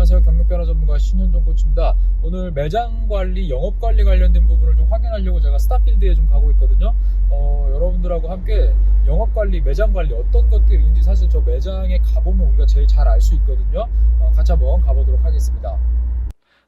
안녕하세요. 경력변화 전문가 신현종 코치입니다. 오늘 매장 관리, 영업 관리 관련된 부분을 좀 확인하려고 제가 스타필드에 좀 가고 있거든요. 여러분들하고 함께 영업 관리, 매장 관리 어떤 것들이 있는지 사실 저 매장에 가보면 우리가 제일 잘 알 수 있거든요. 같이 한번 가보도록 하겠습니다.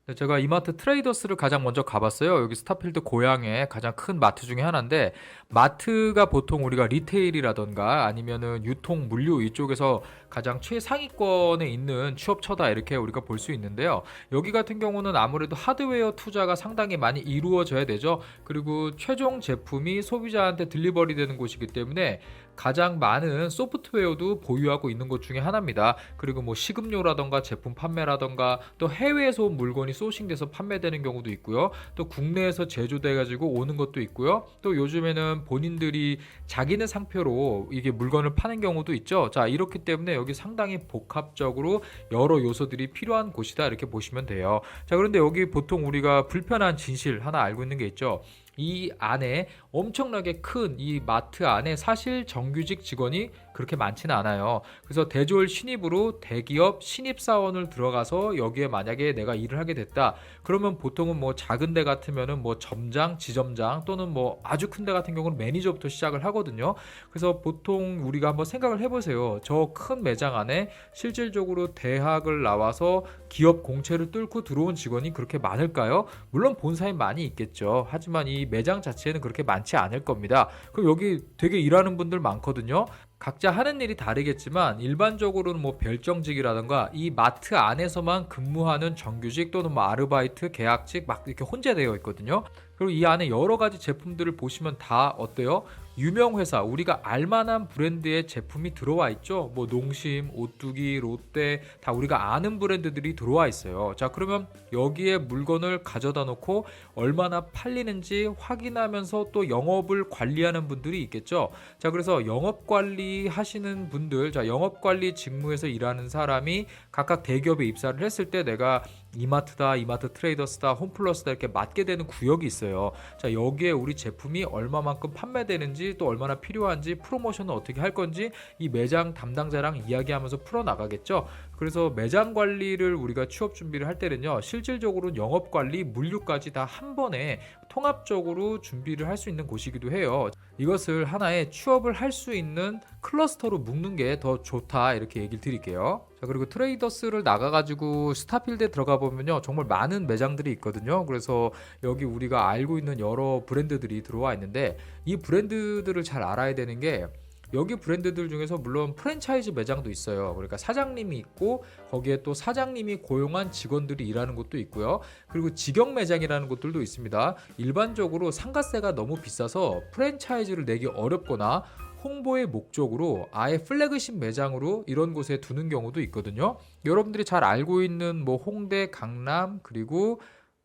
네, 제가 이마트 트레이더스를 가장 먼저 가봤어요. 여기 스타필드 고향의 가장 큰 마트 중에 하나인데, 마트가 보통 우리가 리테일이라던가 아니면은 유통, 물류 이쪽에서 가장 최상위권에 있는 취업처다 이렇게 우리가 볼 수 있는데요. 여기 같은 경우는 아무래도 하드웨어 투자가 상당히 많이 이루어져야 되죠. 그리고 최종 제품이 소비자한테 딜리버리 되는 곳이기 때문에 가장 많은 소프트웨어도 보유하고 있는 것 중에 하나입니다. 그리고 뭐 식음료라던가 제품 판매라던가 또 해외에서 온 물건이 소싱돼서 판매되는 경우도 있고요. 또 국내에서 제조돼 가지고 오는 것도 있고요. 또 요즘에는 본인들이 자기네 상표로 이게 물건을 파는 경우도 있죠. 자, 이렇기 때문에 여기 상당히 복합적으로 여러 요소들이 필요한 곳이다 이렇게 보시면 돼요. 자, 그런데 여기 보통 우리가 불편한 진실 하나 알고 있는 게 있죠. 이 안에 엄청나게 큰 이 마트 안에 사실 정규직 직원이 그렇게 많지는 않아요. 그래서 대졸 신입으로 대기업 신입사원을 들어가서 여기에 만약에 내가 일을 하게 됐다. 그러면 보통은 뭐 작은 데 같으면은 뭐 점장, 지점장 또는 뭐 아주 큰 데 같은 경우는 매니저부터 시작을 하거든요. 그래서 보통 우리가 한번 생각을 해보세요. 저 큰 매장 안에 실질적으로 대학을 나와서 기업 공채를 뚫고 들어온 직원이 그렇게 많을까요? 물론 본사에 많이 있겠죠. 하지만 이 매장 자체는 그렇게 많지 않을 겁니다. 그럼 여기 되게 일하는 분들 많거든요. 각자 하는 일이 다르겠지만 일반적으로는 뭐 별정직이라든가 이 마트 안에서만 근무하는 정규직 또는 뭐 아르바이트, 계약직 막 이렇게 혼재되어 있거든요. 그리고 이 안에 여러 가지 제품들을 보시면 다 어때요? 유명 회사, 우리가 알만한 브랜드의 제품이 들어와 있죠. 뭐 농심, 오뚜기, 롯데 다 우리가 아는 브랜드들이 들어와 있어요. 자, 그러면 여기에 물건을 가져다 놓고 얼마나 팔리는지 확인하면서 또 영업을 관리하는 분들이 있겠죠. 자, 그래서 영업 관리 하시는 분들, 자, 영업 관리 직무에서 일하는 사람이 각각 대기업에 입사를 했을 때 내가 이마트다, 이마트 트레이더스다, 홈플러스다 이렇게 맡게 되는 구역이 있어요. 자, 여기에 우리 제품이 얼마만큼 판매되는지 또 얼마나 필요한지 프로모션을 어떻게 할 건지 이 매장 담당자랑 이야기하면서 풀어나가겠죠. 그래서 매장 관리를 우리가 취업 준비를 할 때는요, 실질적으로 영업 관리, 물류까지 다 한 번에 통합적으로 준비를 할 수 있는 곳이기도 해요. 이것을 하나의 취업을 할 수 있는 클러스터로 묶는 게 더 좋다 이렇게 얘기를 드릴게요. 자, 그리고 트레이더스를 나가가지고 스타필드에 들어가 보면요, 정말 많은 매장들이 있거든요. 그래서 여기 우리가 알고 있는 여러 브랜드들이 들어와 있는데 이 브랜드들을 잘 알아야 되는 게, 여기 브랜드들 중에서 물론 프랜차이즈 매장도 있어요. 그러니까 사장님이 있고 거기에 또 사장님이 고용한 직원들이 일하는 곳도 있고요. 그리고 직영 매장이라는 곳들도 있습니다. 일반적으로 상가세가 너무 비싸서 프랜차이즈를 내기 어렵거나 홍보의 목적으로 아예 플래그십 매장으로 이런 곳에 두는 경우도 있거든요. 여러분들이 잘 알고 있는 뭐 홍대, 강남, 그리고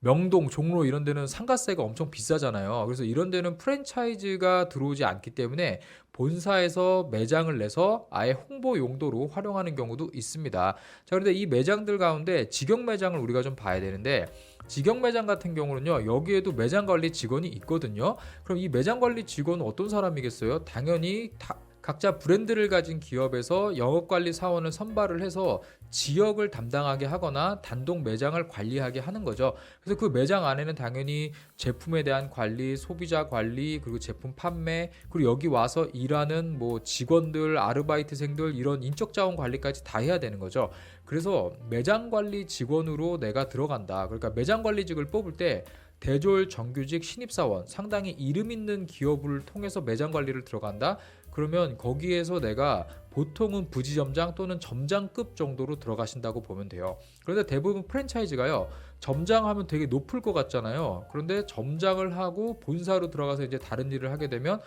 명동, 종로 이런 데는 상가세가 엄청 비싸잖아요. 그래서 이런 데는 프랜차이즈가 들어오지 않기 때문에 본사에서 매장을 내서 아예 홍보 용도로 활용하는 경우도 있습니다. 자, 그런데 이 매장들 가운데 직영 매장을 우리가 좀 봐야 되는데, 직영 매장 같은 경우는요, 여기에도 매장 관리 직원이 있거든요. 그럼 이 매장 관리 직원은 어떤 사람이겠어요? 당연히 각자 브랜드를 가진 기업에서 영업관리 사원을 선발을 해서 지역을 담당하게 하거나 단독 매장을 관리하게 하는 거죠. 그래서 그 매장 안에는 당연히 제품에 대한 관리, 소비자 관리, 그리고 제품 판매, 그리고 여기 와서 일하는 뭐 직원들, 아르바이트생들 이런 인적 자원 관리까지 다 해야 되는 거죠. 그래서 매장 관리 직원으로 내가 들어간다. 그러니까 매장 관리직을 뽑을 때 대졸 정규직 신입사원, 상당히 이름 있는 기업을 통해서 매장 관리를 들어간다. 그러면 거기에서 내가 보통은 부지점장 또는 점장급 정도로 들어가신다고 보면 돼요. 그런데 대부분 프랜차이즈가요, 점장하면 되게 높을 것 같잖아요. 그런데 점장을 하고 본사로 들어가서 이제 다른 일을 하게 되면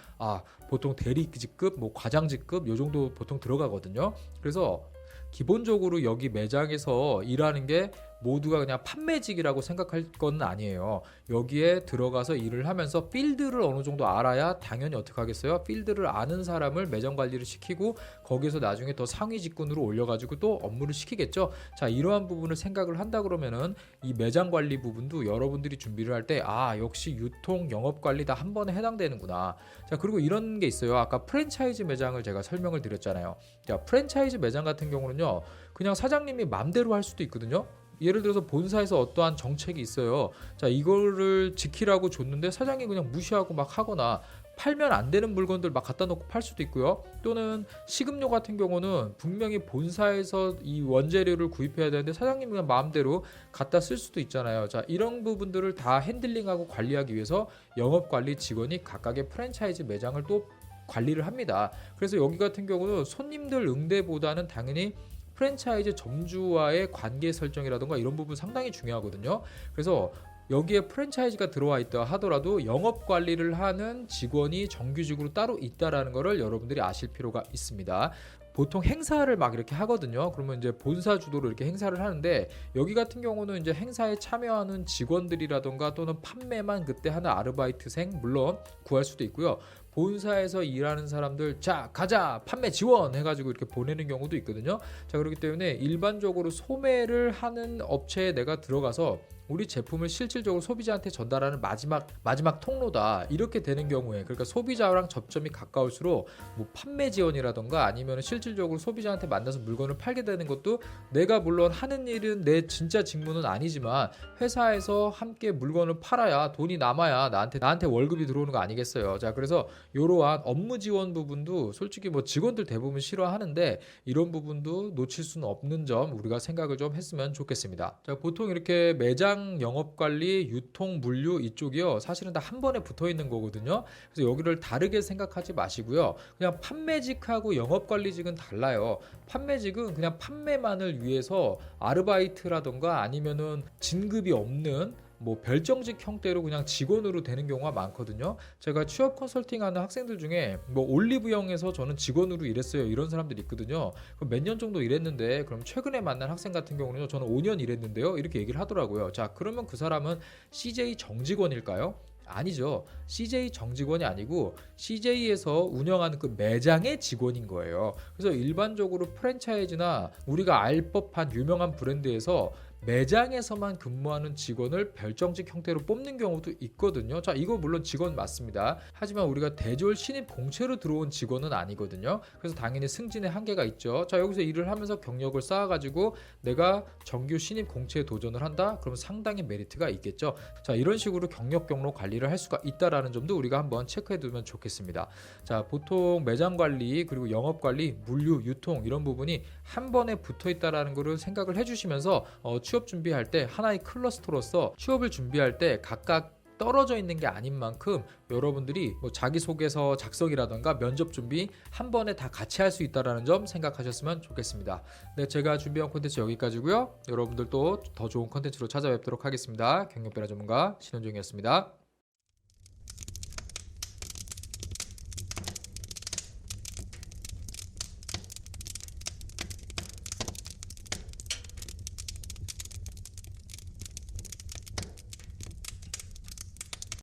보통 대리직급, 뭐 과장직급 요 정도 보통 들어가거든요. 그래서 기본적으로 여기 매장에서 일하는 게 모두가 그냥 판매직이라고 생각할 건 아니에요. 여기에 들어가서 일을 하면서 필드를 어느 정도 알아야 당연히 어떻게 하겠어요? 필드를 아는 사람을 매장 관리를 시키고 거기서 나중에 더 상위 직군으로 올려가지고 또 업무를 시키겠죠. 자, 이러한 부분을 생각을 한다 그러면은 이 매장 관리 부분도 여러분들이 준비를 할 때 역시 유통 영업 관리 다 한 번에 해당되는구나. 자, 그리고 이런 게 있어요. 아까 프랜차이즈 매장을 제가 설명을 드렸잖아요. 자, 프랜차이즈 매장 같은 경우는요, 그냥 사장님이 맘대로 할 수도 있거든요. 예를 들어서 본사에서 어떠한 정책이 있어요. 자, 이거를 지키라고 줬는데 사장이 그냥 무시하고 막 하거나 팔면 안 되는 물건들 막 갖다 놓고 팔 수도 있고요. 또는 식음료 같은 경우는 분명히 본사에서 이 원재료를 구입해야 되는데 사장님이 그냥 마음대로 갖다 쓸 수도 있잖아요. 자, 이런 부분들을 다 핸들링하고 관리하기 위해서 영업관리 직원이 각각의 프랜차이즈 매장을 또 관리를 합니다. 그래서 여기 같은 경우는 손님들 응대보다는 당연히 프랜차이즈 점주와의 관계 설정이라든가 이런 부분 상당히 중요하거든요. 그래서 여기에 프랜차이즈가 들어와 있다 하더라도 영업 관리를 하는 직원이 정규직으로 따로 있다라는 것을 여러분들이 아실 필요가 있습니다. 보통 행사를 막 이렇게 하거든요. 그러면 이제 본사 주도로 이렇게 행사를 하는데 여기 같은 경우는 이제 행사에 참여하는 직원들이라던가 또는 판매만 그때 하는 아르바이트생 물론 구할 수도 있고요. 본사에서 일하는 사람들 자 가자 판매 지원 해가지고 이렇게 보내는 경우도 있거든요. 자, 그렇기 때문에 일반적으로 소매를 하는 업체에 내가 들어가서 우리 제품을 실질적으로 소비자한테 전달하는 마지막 통로다 이렇게 되는 경우에, 그러니까 소비자랑 접점이 가까울수록 뭐 판매 지원이라던가 아니면 실질적으로 소비자한테 만나서 물건을 팔게 되는 것도 내가 물론 하는 일은 내 진짜 직무는 아니지만 회사에서 함께 물건을 팔아야 돈이 남아야 나한테 월급이 들어오는 거 아니겠어요. 자, 그래서 이러한 업무 지원 부분도 솔직히 뭐 직원들 대부분 싫어하는데 이런 부분도 놓칠 수는 없는 점 우리가 생각을 좀 했으면 좋겠습니다. 자, 보통 이렇게 매장 영업관리, 유통, 물류 이쪽이요 사실은 다 한 번에 붙어 있는 거거든요. 그래서 여기를 다르게 생각하지 마시고요. 그냥 판매직하고 영업관리직은 달라요. 판매직은 그냥 판매만을 위해서 아르바이트라던가 아니면은 진급이 없는 뭐 별정직 형태로 그냥 직원으로 되는 경우가 많거든요. 제가 취업 컨설팅하는 학생들 중에 뭐 올리브영에서 저는 직원으로 일했어요 이런 사람들이 있거든요. 그럼 몇 년 정도 일했는데 그럼 최근에 만난 학생 같은 경우는 저는 5년 일했는데요 이렇게 얘기를 하더라고요. 자, 그러면 그 사람은 CJ 정직원일까요? 아니죠. CJ 정직원이 아니고 CJ에서 운영하는 그 매장의 직원인 거예요. 그래서 일반적으로 프랜차이즈나 우리가 알 법한 유명한 브랜드에서 매장에서만 근무하는 직원을 별정직 형태로 뽑는 경우도 있거든요. 자, 이거 물론 직원 맞습니다. 하지만 우리가 대졸 신입 공채로 들어온 직원은 아니거든요. 그래서 당연히 승진의 한계가 있죠. 자, 여기서 일을 하면서 경력을 쌓아가지고 내가 정규 신입 공채에 도전을 한다? 그러면 상당히 메리트가 있겠죠. 자, 이런 식으로 경력 경로 관리를 할 수가 있다라는 점도 우리가 한번 체크해 두면 좋겠습니다. 자, 보통 매장 관리 그리고 영업 관리, 물류, 유통 이런 부분이 한 번에 붙어 있다라는 거를 생각을 해주시면서 취업 준비할 때 하나의 클러스터로서 취업을 준비할 때 각각 떨어져 있는 게 아닌 만큼 여러분들이 뭐 자기소개서 작성이라던가 면접 준비 한 번에 다 같이 할 수 있다는 점 생각하셨으면 좋겠습니다. 네, 제가 준비한 콘텐츠 여기까지고요. 여러분들 또 더 좋은 콘텐츠로 찾아뵙도록 하겠습니다. 경력변화 전문가 신원종이었습니다.